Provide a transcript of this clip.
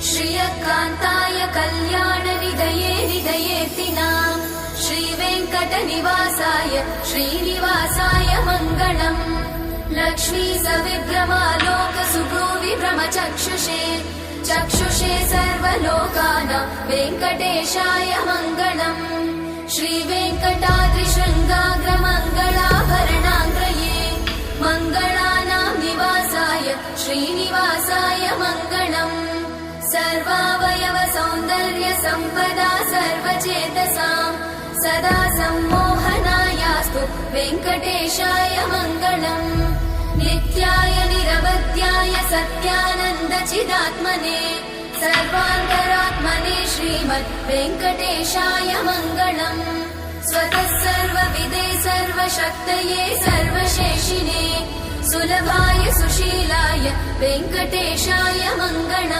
श्रियकान्ताय कल्याणनिधये निधयेऽर्तिनाम् श्रीवेङ्कटनिवासाय श्रीनिवासाय मङ्गलम्। लक्ष्मी सविभ्रमालोक सुभ्रूविभ्रमचक्षुषे चक्षुषे सर्वलोकानां वेङ्कटेशाय मङ्गलम्। श्रीवेङ्कटाद्रिशृङ्गाग्रमङ्गलाभरणाङ्ग्रये मङ्गलानां निवासाय श्रीनिवासाय मङ्गलम्। सर्वावयव सौन्दर्य सम्पदा सर्वचेतसां सदा सम्मोहनायास्तु वेङ्कटेशाय मङ्गलम्। नित्याय निरवध्याय सत्यानन्दचिदात्मने सर्वान्तरात्मने श्रीमद् वेङ्कटेशाय मङ्गलम्। स्वतः सर्वविदे सर्वशक्तये सर्वशेषिने सुलभाय सुशीलाय वेङ्कटेशाय मङ्गलम्।